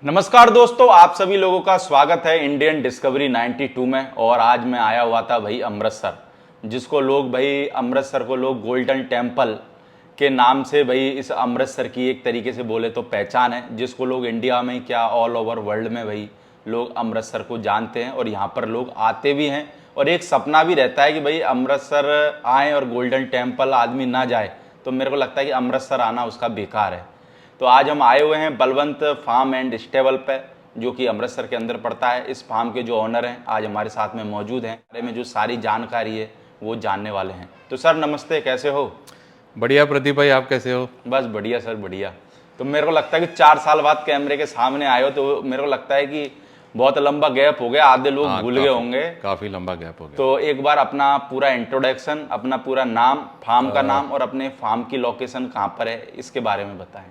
नमस्कार दोस्तों, आप सभी लोगों का स्वागत है इंडियन डिस्कवरी 92 में। और आज मैं आया हुआ था भाई अमृतसर, जिसको लोग भाई अमृतसर को लोग गोल्डन टेम्पल के नाम से भाई इस अमृतसर की एक तरीके से बोले तो पहचान है, जिसको लोग इंडिया में क्या ऑल ओवर वर्ल्ड में भाई लोग अमृतसर को जानते हैं और यहाँ पर लोग आते भी हैं। और एक सपना भी रहता है कि भाई अमृतसर आए और गोल्डन टेम्पल आदमी ना जाए तो मेरे को लगता है कि अमृतसर आना उसका बेकार है। तो आज हम आए हुए हैं बलवंत फार्म एंड स्टेबल पे, जो कि अमृतसर के अंदर पड़ता है। इस फार्म के जो ऑनर हैं आज हमारे साथ में मौजूद हैं, बारे में जो सारी जानकारी है वो जानने वाले हैं। तो सर नमस्ते, कैसे हो? बढ़िया प्रदीप भाई, आप कैसे हो? बस बढ़िया सर, बढ़िया। तो मेरे को लगता है कि 4 साल बाद कैमरे के सामने आए हो, तो मेरे को लगता है कि बहुत लंबा गैप हो गया, आधे लोग हाँ, भूल गए होंगे। काफी लंबा गैप हो गया। तो एक बार अपना पूरा इंट्रोडक्शन, अपना पूरा नाम, फार्म का नाम और अपने फार्म की लोकेशन कहाँ पर है, इसके बारे में बताएं।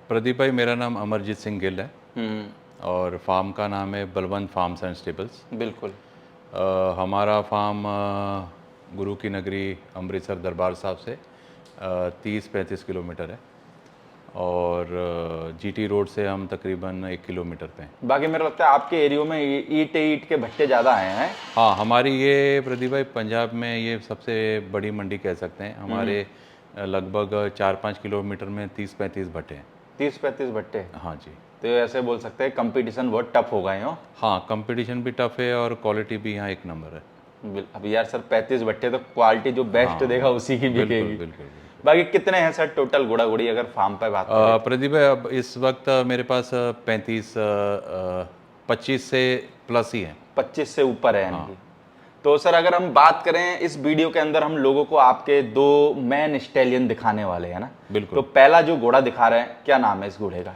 प्रदीप भाई, मेरा नाम अमरजीत सिंह गिल है और फार्म का नाम है बलवंत फार्म्स एंड स्टेबल्स। बिल्कुल। हमारा फार्म गुरु की नगरी अमृतसर दरबार साहब से 30-35 किलोमीटर है और जीटी रोड से हम तकरीबन 1 किलोमीटर पे हैं। बाकी मेरे को लगता है आपके एरियो में ईट के भट्टे ज़्यादा आए हैं। हाँ, हमारी ये प्रदीप भाई पंजाब में ये सबसे बड़ी मंडी कह सकते हैं। हमारे लगभग 4-5 किलोमीटर में 30-35 भट्टे हैं। 30-35 भट्टे? हाँ जी। तो ये ऐसे बोल सकते हैं कंपटीशन बहुत टफ हो गए हो। हाँ, कंपटीशन भी टफ है और क्वालिटी भी यहाँ एक नंबर है। अब यार सर 35 भट्टे तो क्वालिटी जो बेस्ट देगा उसी की बिल्कुल बिकेगी। बिल्कुल। बाकी कितने हैं सर टोटल घोड़ा घोड़ी अगर फार्म पे बात करें? प्रदीप भाई, अब इस वक्त मेरे पास 25 से प्लस ही हैं। 25 से ऊपर है यानी कि। तो सर अगर हम बात करें, इस वीडियो के अंदर हम लोगों को आपके 2 मैन स्टैलियन दिखाने वाले हैं ना। बिल्कुल। तो पहला जो घोड़ा दिखा रहे हैं, क्या नाम है इस घोड़े का?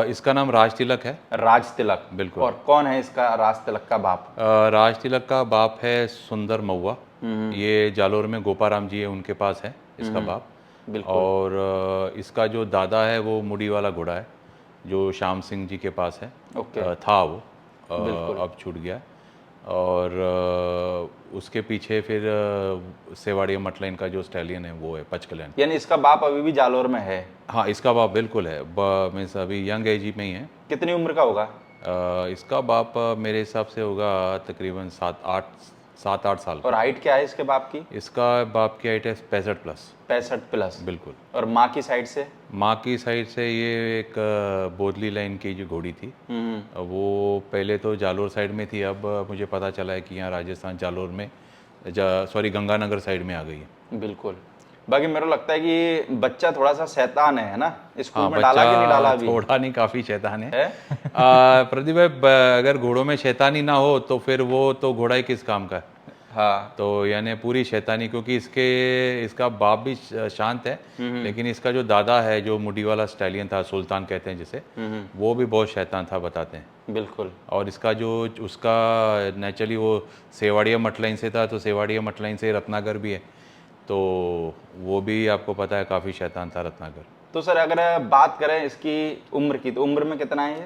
इसका नाम राज तिलक है। राज तिलक? बिल्कुल। और कौन है इसका राज तिलक का बाप? राज तिलक का बाप है सुंदर महुआ। ये जालोर में गोपाराम जी है, उनके पास है इसका बाप। बिल्कुल। और इसका जो दादा है वो मुड़ी वाला घोड़ा है, जो श्याम सिंह जी के पास है। ओके। था वो, अब छूट गया। और उसके पीछे फिर सेवाड़िया मटलाइन का जो स्टैलियन है वो है पचकल्याण। यानी इसका बाप अभी भी जालोर में है? हाँ, इसका बाप बिल्कुल है, मीन्स अभी यंग एज में ही है। कितनी उम्र का होगा? इसका बाप मेरे हिसाब से होगा तकरीबन 7-8 साल का। और हाइट क्या है इसके बाप की? इसका बाप की हाइट है 65 प्लस। 65 प्लस? बिल्कुल। और माँ की साइड से? माँ की साइड से ये एक बोदली लाइन की जो घोड़ी थी, वो पहले तो जालोर साइड में थी। अब मुझे पता चला है कि यहाँ राजस्थान जालोर में सॉरी गंगानगर साइड में आ गई है। बिल्कुल। बाकी मेरे को लगता है कि बच्चा थोड़ा सा शैतान है ना? स्कूल हाँ, में डाला कि नहीं डाला अभी? थोड़ा नहीं, काफ़ी शैतान है। है? प्रदीप भाई, अगर घोड़ों में शैतानी ना हो तो फिर वो तो घोड़ा ही किस काम का है। हाँ। तो यानी पूरी शैतानी, क्योंकि इसका बाप भी शांत है, लेकिन इसका जो दादा है, जो मुड़ी वाला स्टैलियन था, सुल्तान कहते हैं जिसे, वो भी बहुत शैतान था बताते हैं। बिल्कुल। और इसका जो उसका नेचुरली वो सेवाड़िया मटलाइन से था, तो सेवाड़िया मटलाइन से रत्नागर भी है, तो वो भी आपको पता है काफ़ी शैतान था रत्नागर। तो सर अगर बात करें इसकी उम्र की, तो उम्र में कितना है ये?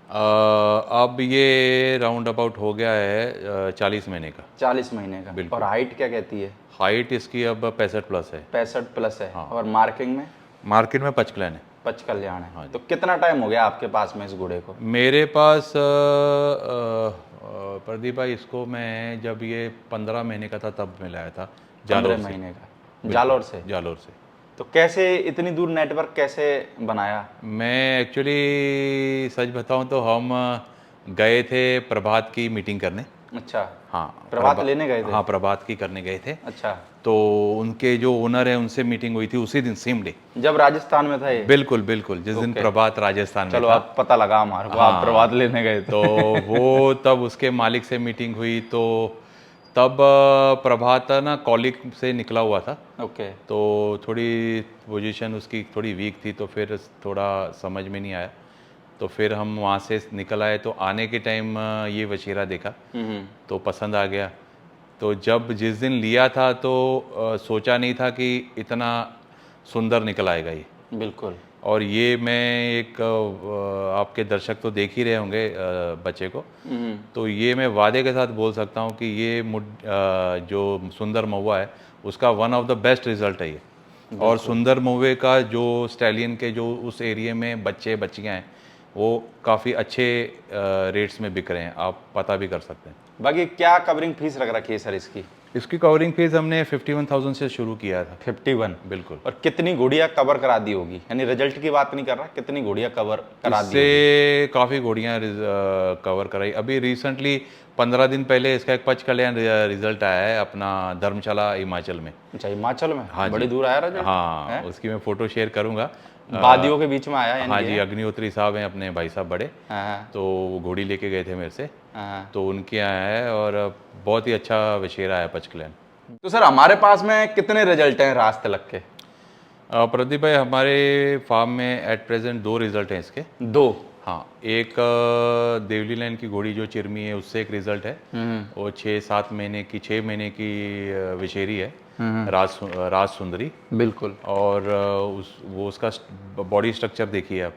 अब ये राउंड अबाउट हो गया है 40 महीने का। 40 महीने का? बिल्कुल। और हाइट क्या कहती है? हाइट इसकी अब 65 प्लस है। 65 प्लस है। हाँ। और मार्किंग में? मार्केट में पचकल्याण है। पचकल्याण है। हाँ। तो कितना टाइम हो गया आपके पास में इस घोड़े को? मेरे पास प्रदीप भाई, इसको मैं जब ये 15 महीने का था तब मैं लाया था 15 महीने का? जालोर से? जालोर से। तो कैसे इतनी दूर नेटवर्क कैसे बनाया? मैं एक्चुअली सच बताऊं तो हम गए थे प्रभात की मीटिंग करने। अच्छा। हाँ, प्रभात लेने गए थे? हाँ, प्रभात की करने गए थे। अच्छा। तो उनके जो ओनर है उनसे मीटिंग हुई थी उसी दिन, सेम डे। जब राजस्थान में था ये? बिल्कुल बिल्कुल, जिस दिन प्रभात राजस्थान में चलो था। अब पता लगा हमारे को, आप प्रभात लेने गए थे। तो वो तब उसके मालिक से मीटिंग हुई, तो तब प्रभात ना कॉलिक से निकला हुआ था। ओके। तो थोड़ी पोजीशन उसकी थोड़ी वीक थी, तो फिर थोड़ा समझ में नहीं आया। तो फिर हम वहाँ से निकल आए, तो आने के टाइम ये वशीरा देखा तो पसंद आ गया। तो जब जिस दिन लिया था तो सोचा नहीं था कि इतना सुंदर निकल आएगा ये। बिल्कुल। और ये मैं एक आपके दर्शक तो देख ही रहे होंगे बच्चे को, तो ये मैं वादे के साथ बोल सकता हूँ कि ये जो सुंदर महुआ है उसका one of the best result है ये। और सुंदर महुए का जो स्टैलियन के जो उस एरिया में बच्चे बच्चियाँ हैं वो काफ़ी अच्छे रेट्स में बिक रहे हैं, आप पता भी कर सकते हैं। बाकी क्या कवरिंग फीस रख रखी है सर इसकी? इसकी कवरिंग फीस हमने 51,000 से शुरू किया था। 51? बिल्कुल। और कितनी घोड़ियाँ कवर करा दी होगी? यानी रिजल्ट की बात नहीं कर रहा, कितनी घोड़ियाँ कवर करा दी होगी? इससे काफ़ी घोड़ियाँ कवर कराई। अभी रिसेंटली 15 दिन पहले इसका एक पच कल्याण रिजल्ट आया है अपना धर्मशाला हिमाचल में। अच्छा, हिमाचल में? हाँ बड़ी जी। दूर आया रिजल्ट? हाँ, उसकी मैं फ़ोटो शेयर करूँगा। वादियों के बीच में आया यानी हाँ ये? जी, अग्निहोत्री साहब हैं अपने भाई साहब बड़े, हाँ तो वो घोड़ी लेके गए थे मेरे से, हाँ। तो उनके यहाँ है और बहुत ही अच्छा वशेरा है पच कल्याण। तो सर हमारे पास में कितने रिजल्ट हैं राज तिलक के? प्रदीप भाई, हमारे फार्म में एट प्रेजेंट 2 रिजल्ट हैं इसके। 2? हाँ, एक देवली लाइन की घोड़ी जो चिरमी है उससे एक रिजल्ट है, वो 6-7 महीने की 6 महीने की विशेरी है, राज सुंदरी। बिल्कुल। और वो उसका बॉडी स्ट्रक्चर देखिए आप,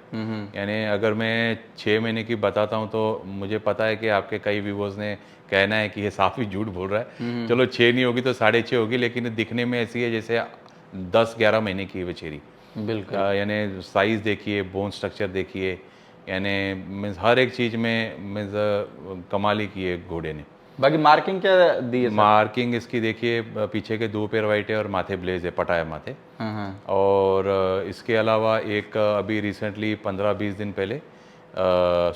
यानी अगर मैं 6 महीने की बताता हूँ तो मुझे पता है कि आपके कई व्यूवर्स ने कहना है कि ये साफ ही झूठ बोल रहा है। चलो 6 नहीं होगी तो 6.5 होगी, लेकिन दिखने में ऐसी है जैसे 10-11 महीने की विशेरी। बिल्कुल। यानी साइज़ देखिए, बोन स्ट्रक्चर देखिए, यानी मीन्स हर एक चीज़ में मीन्स कमाल ही की है घोड़े ने। बाकी मार्किंग क्या दी है? मार्किंग इसकी देखिए, पीछे के 2 पैर वाइट है और माथे ब्लेज है, पटाया माथे। और इसके अलावा एक अभी रिसेंटली 15-20 दिन पहले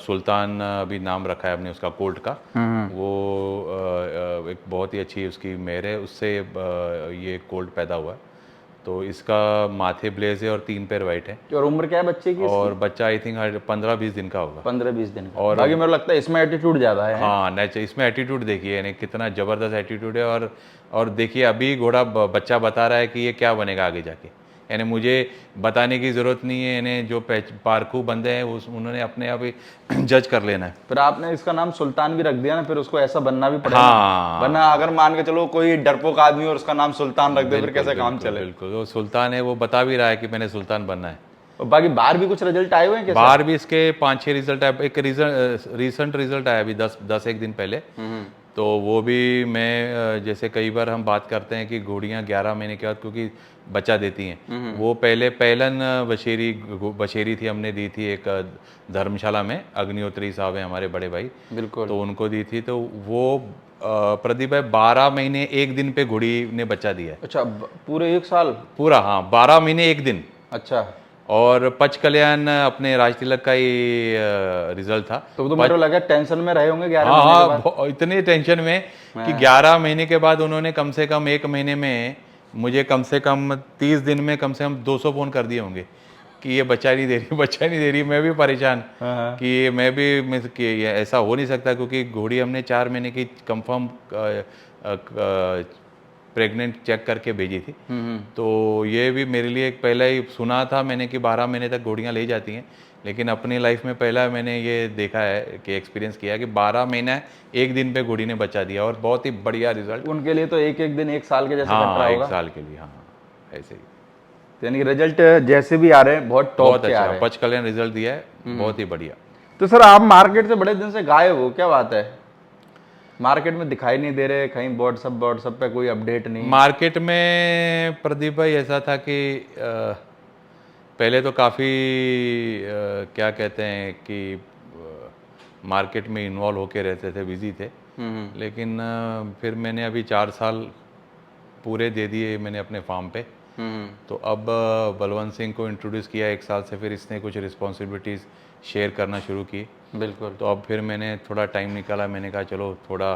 सुल्तान अभी नाम रखा है हमने उसका कोल्ट का, वो एक बहुत ही अच्छी उसकी मेयर है, उससे ये कोल्ट पैदा हुआ है। तो इसका माथे ब्लेज है और 3 पैर वाइट है। और उम्र क्या है बच्चे की? और बच्चा आई थिंक 15-20 दिन का होगा। 15-20 दिन का। और बाकी मेरे को लगता है इसमें एटीट्यूड ज्यादा है। हाँ, नेचर इसमें एटीट्यूड देखिए, यानी कितना ज़बरदस्त एटीट्यूड है। और देखिए अभी घोड़ा बच्चा बता रहा है कि ये क्या बनेगा आगे जाके, यानी मुझे बताने की ज़रूरत नहीं है, यानी जो पारखू बंदे हैं उन्होंने अपने आप ही जज कर लेना है। फिर आपने इसका नाम सुल्तान भी रख दिया ना, फिर उसको ऐसा बनना भी पड़ेगा। हाँ। वरना अगर मान के चलो कोई डरपोक आदमी और उसका नाम सुल्तान रख दे, फिर कैसे काम चले? बिल्कुल, वो सुल्तान है, वो बता भी रहा है कि मैंने सुल्तान बनना है। और बाकी बाहर भी कुछ रिजल्ट आए हुए हैं क्या? बाहर भी इसके 5-6 रिजल्ट आए। एक रिसेंट रिजल्ट आया अभी 10-1 दिन पहले, तो वो भी मैं जैसे कई बार हम बात करते हैं कि घोड़ियाँ 11 महीने के बाद क्योंकि बच्चा देती हैं, वो पहले पहलन बशेरी थी, हमने दी थी एक धर्मशाला में, अग्निहोत्री साहब हैं हमारे बड़े भाई, बिल्कुल। तो उनको दी थी। तो वो प्रदीप भाई 12 महीने 1 दिन पे घोड़ी ने बच्चा दिया है। अच्छा, पूरे 1 साल? पूरा, हाँ, 12 महीने 1 दिन। अच्छा। और पच कल्याण अपने राज तिलक का ही रिजल्ट था। तो मेरे को लगा टेंशन में रहे होंगे 11 हाँ महीने के बाद। हाँ, इतने टेंशन में कि 11 महीने के बाद उन्होंने कम से कम 1 महीने में मुझे कम से कम 30 दिन में कम से कम 200 फोन कर दिए होंगे कि ये बच्चा नहीं दे रही, बच्चा नहीं दे रही। मैं भी परेशान कि मैं भी कि ये ऐसा हो नहीं सकता, क्योंकि घोड़ी हमने 4 महीने की कंफर्म प्रेग्नेंट चेक करके भेजी थी। तो ये भी मेरे लिए एक पहले ही सुना था मैंने कि 12 महीने तक घोड़ियाँ ले जाती हैं, लेकिन अपनी लाइफ में पहला मैंने ये देखा है कि एक्सपीरियंस किया है कि 12 महीना 1 दिन पे घोड़ी ने बच्चा दिया, और बहुत ही बढ़िया रिजल्ट। उनके लिए तो एक दिन 1 साल के जैसा कट रहा हाँ, होगा। 1 साल के लिए, हाँ, ऐसे ही। यानी कि रिजल्ट जैसे भी आ रहे हैं बहुत टॉप के आ रहे हैं। पच कल्याण रिजल्ट दिया है, बहुत ही बढ़िया। तो सर आप मार्केट से बड़े दिन से गायब हो, क्या बात है? मार्केट में दिखाई नहीं दे रहे, कहीं व्हाट्सएप पे कोई अपडेट नहीं? मार्केट में प्रदीप भाई ऐसा था कि पहले तो काफ़ी क्या कहते हैं कि मार्केट में इन्वॉल्व होके रहते थे, बिजी थे। लेकिन फिर मैंने अभी 4 साल पूरे दे दिए मैंने अपने फार्म पे। तो अब बलवंत सिंह को इंट्रोड्यूस किया 1 साल से, फिर इसने कुछ रिस्पॉन्सिबिलिटीज़ शेयर करना शुरू की। बिल्कुल। तो अब फिर मैंने थोड़ा टाइम निकाला, मैंने कहा चलो थोड़ा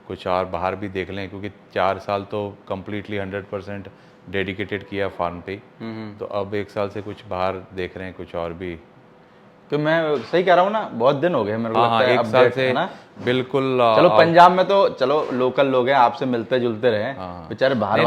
कुछ और बाहर भी देख लें, क्योंकि 4 साल तो कम्प्लीटली 100% डेडिकेटेड किया फार्म पे। तो अब 1 साल से कुछ बाहर देख रहे हैं, कुछ और भी। तो मैं सही कह रहा हूँ ना, बहुत दिन हो गए मेरे को लगता है 1 साल अपडेट से है ना? बिल्कुल। चलो पंजाब में तो चलो लोकल लोग हैं, आपसे मिलते जुलते रहे, बेचारे बाहर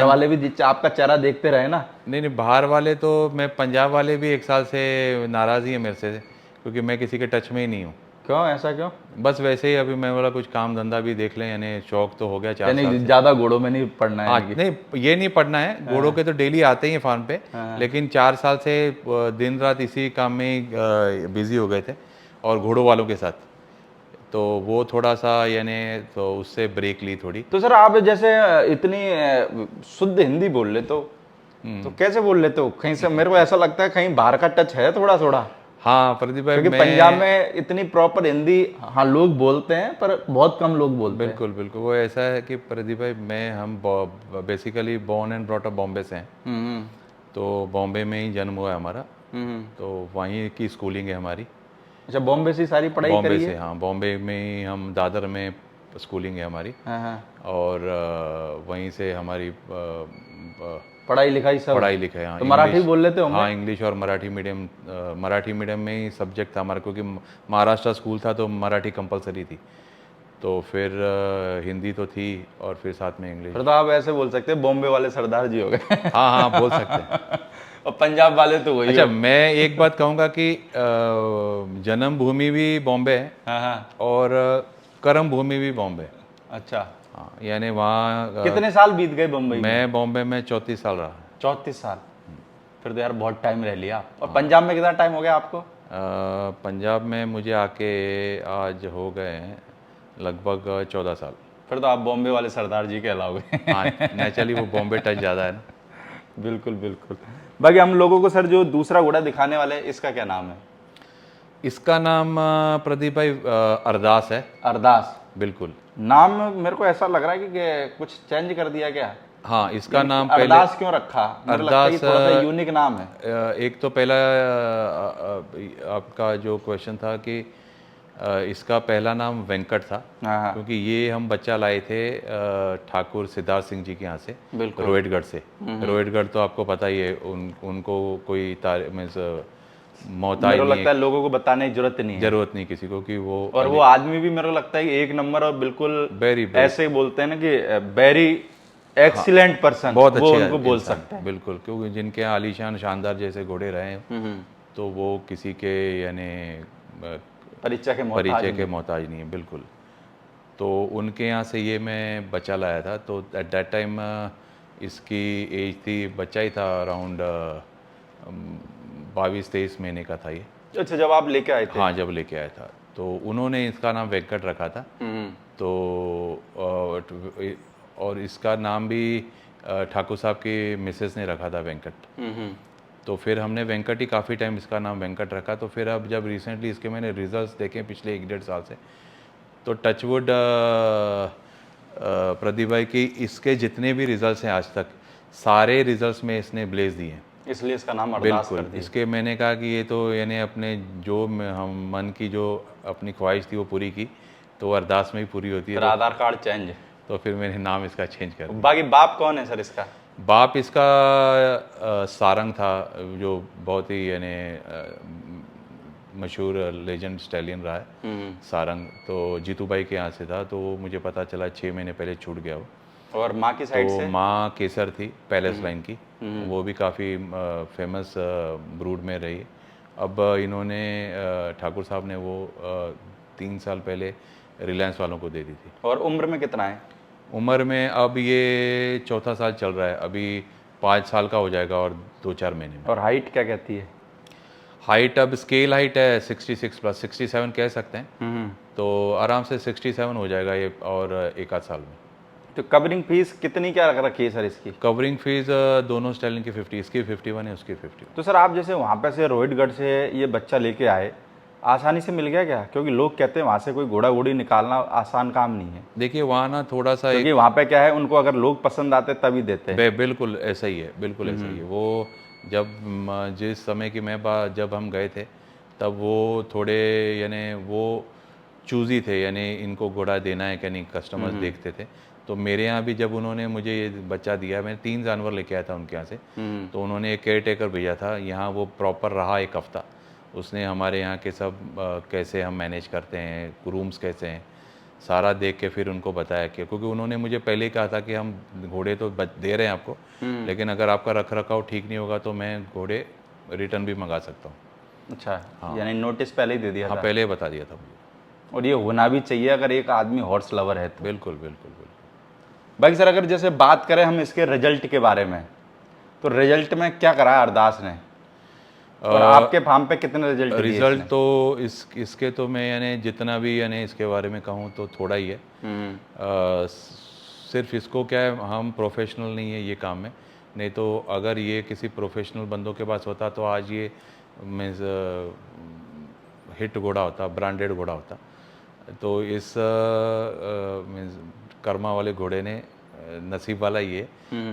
वाले भी आपका चेहरा देखते रहे ना। नहीं, बाहर वाले तो, मैं पंजाब वाले भी 1 साल से नाराज़ ही है मेरे से, क्योंकि मैं किसी के टच में ही नहीं हूँ। क्यों, ऐसा क्यों? बस वैसे ही अभी मैं बोला कुछ काम धंधा भी देख लें, यानी शौक तो हो गया 4 साल से। ज्यादा घोड़ों में नहीं पड़ना है? नहीं, ये नहीं पढ़ना है, घोड़ों के तो डेली आते ही हैं फार्म पे, लेकिन 4 साल से दिन रात इसी काम में ही बिजी हो गए थे, और घोड़ों वालों के साथ, तो वो थोड़ा सा यानी तो उससे ब्रेक ली थोड़ी। तो सर आप जैसे इतनी शुद्ध हिंदी बोल लेते हो, तो कैसे बोल लेते हो? कहीं से मेरे को ऐसा लगता है कहीं बाहर का टच है थोड़ा थोड़ा। हाँ प्रदीप भाई, क्योंकि पंजाब में इतनी प्रॉपर हिंदी हाँ लोग बोलते हैं पर बहुत कम लोग बोलते हैं। बिल्कुल बिल्कुल, वो ऐसा है कि प्रदीप भाई हम basically born and brought up Bombay से हैं। हम्म तो बॉम्बे में ही जन्म हुआ है हमारा, हम्म। तो वहीं की स्कूलिंग है हमारी। अच्छा, बॉम्बे से ही सारी पढ़ाई बॉम्बे करी से, है? हाँ बॉम्बे में ही हम दादर में स्कूलिंग है हमारी। हाँ हाँ। और वहीं से हमारी पढ़ाई लिखाई सब? पढ़ाई लिखाई, हाँ तो मराठी इंग्लिश, बोल लेते होंगे? हाँ इंग्लिश और मराठी मीडियम। मराठी मीडियम में ही सब्जेक्ट था हमारा, क्योंकि महाराष्ट्र स्कूल था तो मराठी कंपलसरी थी। तो फिर हिंदी तो थी और फिर साथ में इंग्लिश। फिर तो आप ऐसे बोल सकते हैं बॉम्बे वाले सरदार जी हो गए। हाँ हाँ बोल सकते हैं। और पंजाब वाले तो वही अच्छा, हो। मैं एक बात कहूँगा कि जन्म भूमि भी बॉम्बे है हाँ हाँ। और कर्म भूमि भी बॉम्बे है। अच्छा, हाँ यानी वहाँ कितने साल बीत गए बम्बई में? मैं बॉम्बे में 34 साल रहा। 34 साल? फिर तो यार बहुत टाइम रह लिया आप। और पंजाब में कितना टाइम हो गया आपको? पंजाब में मुझे आके आज हो गए हैं लगभग 14 साल। फिर तो आप बॉम्बे वाले सरदार जी कहलाओगे। हाँ नेचुरली वो बॉम्बे टच ज़्यादा है ना। बिल्कुल बिल्कुल। बाकी हम लोगों को सर जो दूसरा घोड़ा दिखाने वाले हैं, इसका क्या नाम है? इसका नाम प्रदीप भाई अरदास है। अरदास? बिल्कुल। नाम मेरे को ऐसा लग रहा है कि कुछ चेंज कर दिया क्या? हाँ इसका यानी नाम पहले अरदास क्यों रखा? मुझे लगता है कि अरदास थोड़ा सा यूनिक नाम है। एक तो पहला आपका जो क्वेश्चन था कि इसका पहला नाम वेंकट था, हाँ हाँ। क्योंकि ये हम बच्चा लाए थे ठाकुर सिद्धार्थ सिंह जी के यहाँ से, बिल्कुल। रोहितगढ़ से। रोहितगढ़ तो आपको पता ही है, उनको कोई मीन्स मोहताज मेरे को नहीं लगता है है, लोगों को बताने की जरूरत नहीं है। जरूरत नहीं किसी को कि वो। और वो आदमी भी मेरे को लगता है कि एक नंबर और बिल्कुल वेरी ऐसे बोलते हैं ना कि वेरी एक्सीलेंट पर्सन, बहुत वो अच्छे उनको बोल इंसान, सकते हैं। बिल्कुल, क्योंकि जिनके यहाँ आलीशान शानदार जैसे घोड़े रहे हैं, तो वो किसी के यानी परिचय के मोहताज परिचय के नहीं। मोहताज नहीं है, बिल्कुल। तो उनके यहाँ से ये मैं बच्चा लाया था, तो एट दैट टाइम इसकी एज थी, बच्चा ही था अराउंड 22-23 महीने का था ये। अच्छा, जब आप लेके आए थे? हाँ जब लेके आया था, तो उन्होंने इसका नाम वेंकट रखा था। तो और इसका नाम भी ठाकुर साहब की मिसेस ने रखा था वेंकट। तो फिर हमने वेंकट ही काफ़ी टाइम इसका नाम वेंकट रखा। तो फिर अब जब रिसेंटली इसके मैंने रिजल्ट्स देखे पिछले 1-1.5 साल से, तो टचवुड प्रदीप भाई की इसके जितने भी रिजल्ट्स हैं आज तक, सारे रिजल्ट्स में इसने ब्लेज दिए हैं। इसलिए इसका नाम अरदास कर बिल्कुल, दिया। इसके मैंने कहा कि ये तो यानी अपने जो हम मन की जो अपनी ख्वाहिश थी वो पूरी की, तो वो अरदास में ही पूरी होती है। फिर आधार कार्ड चेंज? तो फिर मैंने नाम इसका चेंज कर दिया। बाकी बाप कौन है सर इसका? बाप इसका सारंग था, जो बहुत ही यानी मशहूर लेजेंड स्टैलियन रहा है सारंग। तो जीतू भाई के यहाँ से था, तो मुझे पता चला 6 महीने पहले छूट गया वो। और माँ की साइड तो से? माँ केसर थी, पैलेस लाइन की, वो भी काफ़ी फेमस ब्रूड में रही। अब इन्होंने ठाकुर साहब ने वो 3 साल पहले रिलायंस वालों को दे दी थी। और उम्र में कितना है? उम्र में अब ये चौथा साल चल रहा है, अभी 5 साल का हो जाएगा और 2-4 महीने में। और हाइट क्या कहती है? हाइट अब स्केल हाइट है 66 प्लस 67 कह सकते हैं, तो आराम से 67 हो जाएगा ये और 1-8 साल में। तो कवरिंग फीस कितनी क्या रख रखी है सर इसकी? कवरिंग फीस दोनों स्टाइलिंग की 50, इसकी 51 है, उसकी 50। तो सर आप जैसे वहाँ पे से रोहितगढ़ से ये बच्चा लेके आए, आसानी से मिल गया क्या? क्योंकि लोग कहते हैं वहाँ से कोई घोड़ा घोड़ी निकालना आसान काम नहीं है। देखिए वहाँ ना थोड़ा सा क्योंकि वहाँ पे क्या है, उनको अगर लोग पसंद आते तभी देते हैं। बिल्कुल ऐसा ही है, बिल्कुल ऐसा ही है। वो जब जिस समय की जब हम गए थे, तब वो थोड़े यानी वो चूज़ी थे, यानी इनको घोड़ा देना है कि नहीं, कस्टमर्स देखते थे। तो मेरे यहाँ भी जब उन्होंने मुझे ये बच्चा दिया, मैंने 3 जानवर लेके आया था उनके यहाँ से, तो उन्होंने एक केयर टेकर भेजा था यहाँ, वो प्रॉपर रहा 1 हफ्ता। उसने हमारे यहाँ के सब कैसे हम मैनेज करते हैं, रूम्स कैसे हैं, सारा देख के फिर उनको बताया कि, क्योंकि उन्होंने मुझे पहले ही कहा था कि हम घोड़े तो दे रहे हैं आपको, लेकिन अगर आपका रख रखाव ठीक नहीं होगा तो मैं घोड़े रिटर्न भी मंगा सकता हूँ। अच्छा, यानी नोटिस पहले ही दे दिया हाँ था? पहले ही बता दिया था मुझे। और ये होना भी चाहिए अगर एक आदमी हॉर्स लवर है तो। बिल्कुल बिल्कुल बिल्कुल। बाकी सर अगर जैसे बात करें हम इसके रिजल्ट के बारे में, तो रिजल्ट में क्या करा है अरदास ने? और आपके फार्म पे कितने रिजल्ट दिए रिजल्ट इसने? तो इसके तो मैं यानी जितना भी यानी इसके बारे में कहूँ तो थोड़ा ही है। सिर्फ इसको क्या है, हम प्रोफेशनल नहीं है ये काम में, नहीं तो अगर ये किसी प्रोफेशनल बंदों के पास होता तो आज ये मीन्स हिट घोड़ा होता, ब्रांडेड घोड़ा होता। तो इस मीन्स कर्मा वाले घोड़े ने नसीब वाला ही है,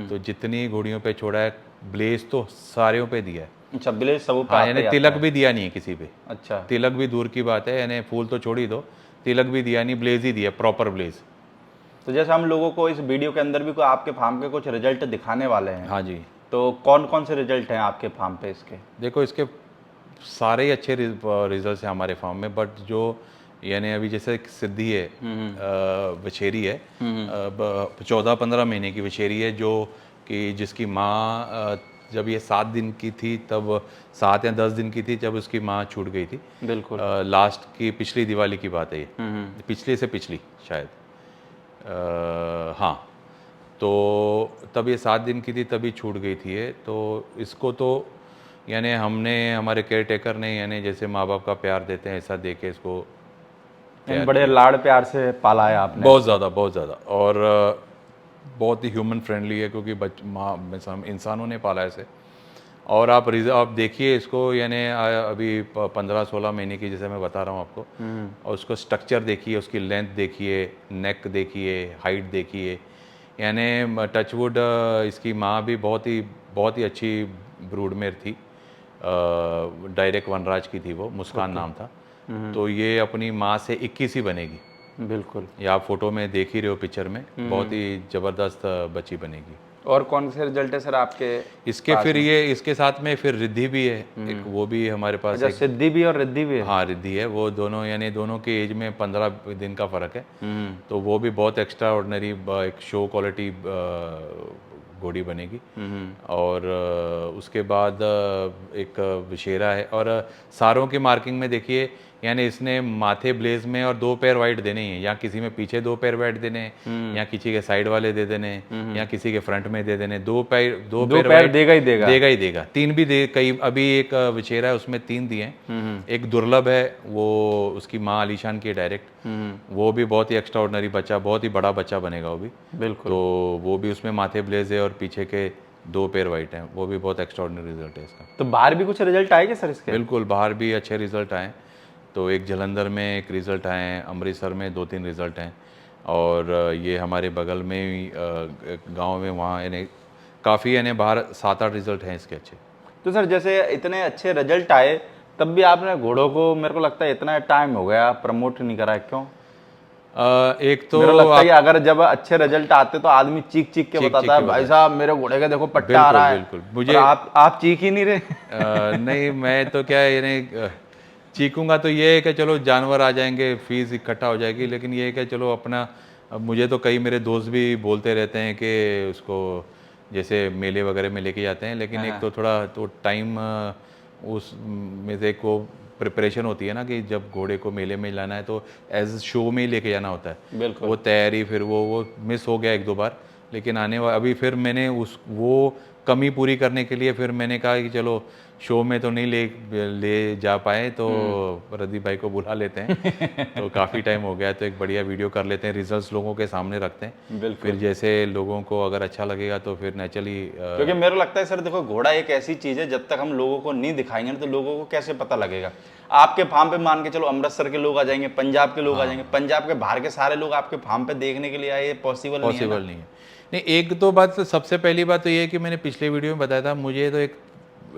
तो जितनी घोड़ियों पे छोड़ा है ब्लेज तो सारियों पे दिया है। अच्छा, ब्लेज सब पे हाँ, आता यानी ही आता तिलक है। भी दिया नहीं है किसी पे। अच्छा, तिलक भी दूर की बात है, यानी फूल तो छोड़ ही दो, तिलक भी दिया नहीं, ब्लेज ही दिया, प्रॉपर ब्लेज। तो जैसे हम लोगों को इस वीडियो के अंदर भी कोई आपके फार्म के कुछ रिजल्ट दिखाने वाले हैं, हाँ जी, तो कौन कौन से रिजल्ट हैं आपके फार्म पे इसके? देखो इसके सारे ही अच्छे रिजल्ट्स हैं हमारे फार्म में, बट जो यानी अभी जैसे एक सिद्धि है, वछेरी है, 14-15 महीने की वछेरी है, जो कि जिसकी माँ जब ये 7 दिन की थी, तब 7 या 10 दिन की थी जब उसकी माँ छूट गई थी। बिल्कुल। लास्ट की पिछली दिवाली की बात है ये, पिछली से पिछली शायद, हाँ। तो तब ये 7 दिन की थी, तभी छूट गई थी ये। तो इसको तो यानी हमने, हमारे केयर टेकर ने, यानी जैसे माँ बाप का प्यार देते हैं ऐसा दे के इसको यानी बड़े लाड़ प्यार से पाला है आपने। बहुत ज़्यादा, और बहुत ही ह्यूमन फ्रेंडली है, क्योंकि हम इंसानों ने पाला है इसे। और आप देखिए इसको, यानी अभी 15-16 महीने की, जैसे मैं बता रहा हूँ आपको, और उसको स्ट्रक्चर देखिए, उसकी लेंथ देखिए, नेक देखिए, हाइट देखिए, यानी टचवुड इसकी माँ भी बहुत ही अच्छी ब्रूडमेर थी, डायरेक्ट वनराज की थी वो, मुस्कान नाम था। तो ये अपनी माँ से 21 ही बनेगी। बिल्कुल। ये आप फोटो में देख ही रहे हो, पिक्चर में, बहुत ही ज़बरदस्त बच्ची बनेगी। और कौन से रिजल्ट है सर आपके? इसके फिर ये, इसके साथ में फिर रिद्धि भी है एक, वो भी हमारे पास अच्छा, एक, सिद्धि भी और रिद्धि भी है? हाँ रिद्धि है। वो दोनों, यानी दोनों के एज में 15 दिन का फ़र्क है। तो वो भी बहुत एक्स्ट्रा ऑर्डिनरी एक शो क्वालिटी घोड़ी बनेगी। और उसके बाद एक विशेरा है। और सारों की मार्किंग में देखिए, यानी इसने माथे ब्लेज में और 2 पैर वाइट देने ही हैं, या किसी में पीछे 2 पैर वाइट देने हैं, या किसी के साइड वाले दे देने हैं, या किसी के फ्रंट में दे देने। 2 पैर वाइट देगा ही देगा। देगा ही देगा। 3 भी दे, कई अभी एक विचेरा है उसमें 3 दिए हैं। एक दुर्लभ है, वो उसकी माँ आलीशान की है डायरेक्ट, वो भी बहुत ही एक्स्ट्रा ऑर्डिनरी बच्चा, बहुत ही बड़ा बच्चा बनेगा वो भी। बिल्कुल। तो वो भी उसमें माथे ब्लेज है और पीछे के 2 पैर वाइट हैं, वो भी बहुत एक्स्ट्रा ऑर्डिनरी रिजल्ट है इसका। तो बाहर भी कुछ रिजल्ट आएंगे सर इसके? बिल्कुल, बाहर भी अच्छे रिजल्ट आए। तो एक जलंधर में एक रिज़ल्ट आए हैं, अमृतसर में 2-3 रिज़ल्ट हैं, और ये हमारे बगल में ही गांव में, वहाँ यानी काफ़ी, यानी बाहर 7-8 रिज़ल्ट हैं इसके अच्छे। तो सर जैसे इतने अच्छे रिजल्ट आए, तब भी आपने घोड़ों को, मेरे को लगता है इतना टाइम हो गया, प्रमोट नहीं करा है, क्यों? एक तो मेरे को लगता है कि अगर जब अच्छे रिजल्ट आते तो आदमी चीख चीख के बताता है, भाई साहब मेरे घोड़े का देखो पट्टा आ रहा है। बिल्कुल, मुझे आप चीख ही नहीं रहे। नहीं, मैं तो क्या है, यानी चीखूंगा तो ये है कि चलो जानवर आ जाएंगे, फीस इकट्ठा हो जाएगी, लेकिन ये है कि चलो अपना, अब मुझे तो कई मेरे दोस्त भी बोलते रहते हैं कि उसको जैसे मेले वगैरह में लेके जाते हैं, लेकिन एक तो थोड़ा तो टाइम उस में से को प्रिपरेशन होती है ना, कि जब घोड़े को मेले में लाना है तो एज शो में ही लेके जाना होता है। बिल्कुल। वो तैयारी फिर वो मिस हो गया 1-2 बार, लेकिन अभी फिर मैंने वो कमी पूरी करने के लिए फिर मैंने कहा कि चलो शो में तो नहीं ले जा पाए, तो प्रदीप भाई को बुला लेते हैं। तो काफ़ी टाइम हो गया, तो एक बढ़िया वीडियो कर लेते हैं, रिजल्ट्स लोगों के सामने रखते हैं। बिल्कुल। फिर जैसे लोगों को अगर अच्छा लगेगा तो फिर नेचुरली, क्योंकि मेरे को लगता है सर, देखो घोड़ा एक ऐसी चीज है, जब तक हम लोगों को नहीं दिखाएंगे ना, तो लोगों को कैसे पता लगेगा? आपके फार्म पे मान के चलो अमृतसर के लोग आ जाएंगे, पंजाब के लोग आ जाएंगे, पंजाब के बाहर के सारे लोग आपके फार्म पे देखने के लिए आए, ये पॉसिबल नहीं है ना? नहीं है। नहीं, एक तो बात, सबसे पहली बात तो ये है कि मैंने पिछले वीडियो में बताया था, मुझे तो एक,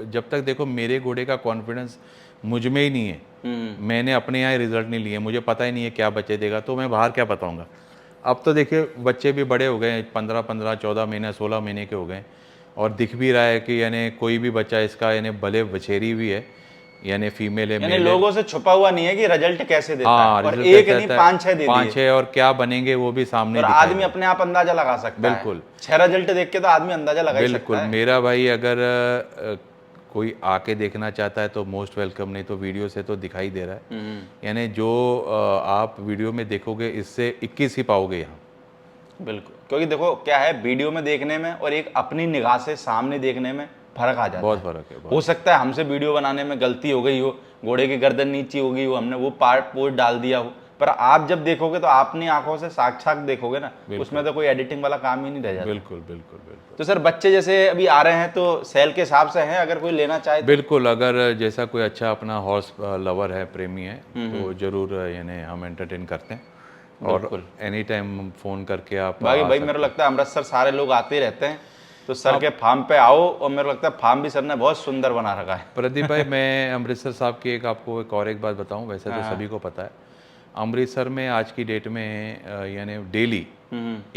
जब तक देखो मेरे घोड़े का कॉन्फिडेंस मुझ में ही नहीं है, मैंने अपने यहाँ रिजल्ट नहीं लिए, मुझे पता ही नहीं है क्या बच्चे देगा, तो मैं बाहर क्या बताऊँगा। अब तो देखिए बच्चे भी बड़े हो गए, 15-15, 14 महीने, 16 महीने के हो गए, और दिख भी रहा है कि यानी कोई भी बच्चा इसका, यानी भले बछेरी भी है, यानी फीमेल है, यानी मेल है, लोगों से छुपा हुआ नहीं है कि रिजल्ट कैसे देता हाँ है, और रिजल्ट एक कैसे नहीं आता है, 5-6 दे दिए, 5-6 और क्या बनेंगे वो भी सामने और दिखाई आदमी दे। अपने आप अंदाजा लगा सकता है। बिल्कुल। 6 रिजल्ट देख के तो आदमी अंदाजा लगा ही सकता बिल्कुल, है। मेरा भाई अगर कोई आके देखना चाहता है तो मोस्ट वेलकम, नहीं तो वीडियो से तो दिखाई दे रहा है। यानी जो आप वीडियो में देखोगे, इससे 21 ही पाओगे यहाँ। बिल्कुल, क्योंकि देखो क्या है, वीडियो में देखने में और एक अपनी निगाह से सामने देखने में फर्क आ जाता बहुत है। फर्क है, हो सकता है हमसे वीडियो बनाने में गलती हो गई हो, घोड़े की गर्दन नीचे हो गई हो, हमने वो पार्ट पोस्ट डाल दिया हो, पर आप जब देखोगे तो अपनी आंखों से साक्षात देखोगे ना, उसमें तो कोई एडिटिंग वाला काम ही नहीं रह जाता। बिल्कुल बिल्कुल बिल्कुल। तो सर बच्चे जैसे अभी आ रहे हैं तो सेल के हिसाब से हैं, अगर कोई लेना चाहे तो? बिल्कुल, अगर जैसा कोई अच्छा अपना हॉर्स लवर है, प्रेमी है, तो ज़रूर यानी हम एंटरटेन करते हैं और एनी टाइम फ़ोन करके आप बाकी आ भाई सकते मेरे को लगता है अमृतसर सारे लोग आते ही रहते हैं, तो सर के फार्म पे आओ, और मेरे को लगता है फार्म भी सर ने बहुत सुंदर बना रखा है। प्रदीप भाई, मैं अमृतसर साहब की आपको एक बात बताऊं, वैसे तो सभी को पता है, अमृतसर में आज की डेट में यानी डेली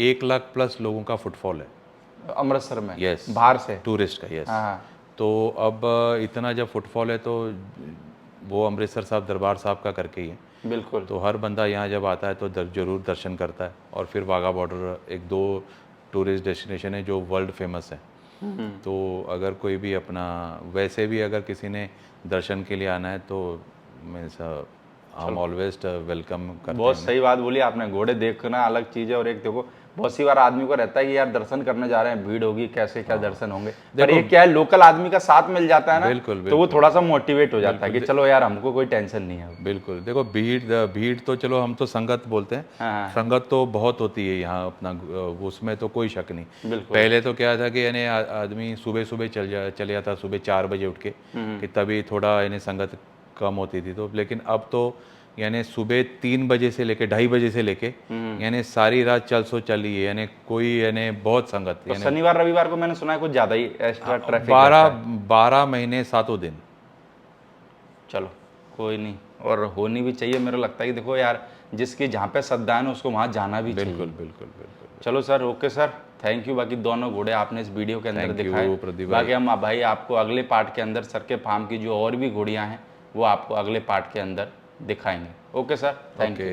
1 लाख प्लस लोगों का फुटफॉल है अमृतसर में? यस, बाहर से? टूरिस्ट का, यस। हाँ। तो अब इतना जब फुटफॉल है तो वो अमृतसर साहब दरबार साहब का करके ही है। बिल्कुल। तो हर बंदा यहाँ जब आता है तो जरूर दर्शन करता है, और फिर वाघा बॉर्डर, एक दो टूरिस्ट डेस्टिनेशन है जो वर्ल्ड फेमस है। तो अगर कोई भी अपना, वैसे भी अगर किसी ने दर्शन के लिए आना है तो मीन्स हम ऑलवेज वेलकम करते हैं। बहुत सही बात बोली आपने, घोड़े देखना अलग चीज़ है, और एक देखो बहुत सी बार आदमी को रहता है कि यार दर्शन करने जा रहे हैं, भीड़ होगी, कैसे क्या दर्शन होंगे, पर ये क्या है, लोकल आदमी का साथ मिल जाता है ना, बिल्कुल, तो वो थोड़ा सा मोटिवेट हो जाता है कि चलो यार हमको कोई टेंशन नहीं है। बिल्कुल, देखो भीड़ तो चलो हम तो संगत बोलते हैं, संगत तो बहुत होती है यहाँ अपना, उसमें तो कोई शक नहीं। पहले तो क्या था कि यानी आदमी सुबह सुबह चले जाता, सुबह 4 बजे उठ के, कि तभी थोड़ा यानी संगत कम होती थी। तो लेकिन अब तो यानी सुबह 3 बजे से लेके 2:30 बजे से लेके यानी सारी रात चली है, यानी कोई यानी बहुत संगत। तो शनिवार रविवार को मैंने सुना है कुछ ज्यादा ही एक्स्ट्रा ट्रैफिक 12 महीने 7 दिन। चलो कोई नहीं, और होनी भी चाहिए। मेरे को लगता है कि देखो यार, जिसकी जहाँ पे श्रद्धा है ना उसको वहाँ जाना भी चाहिए। बिल्कुल बिल्कुल बिल्कुल। चलो sir, okay sir, thank you. बाकी दोनों घोड़े आपने इस वीडियो के अंदर दिखाए, बाकी हम भाई आपको अगले पार्ट के अंदर सर के फार्म की जो और भी घोड़ियाँ हैं वो आपको अगले पार्ट के अंदर दिखाएंगे। Okay sir, thank you.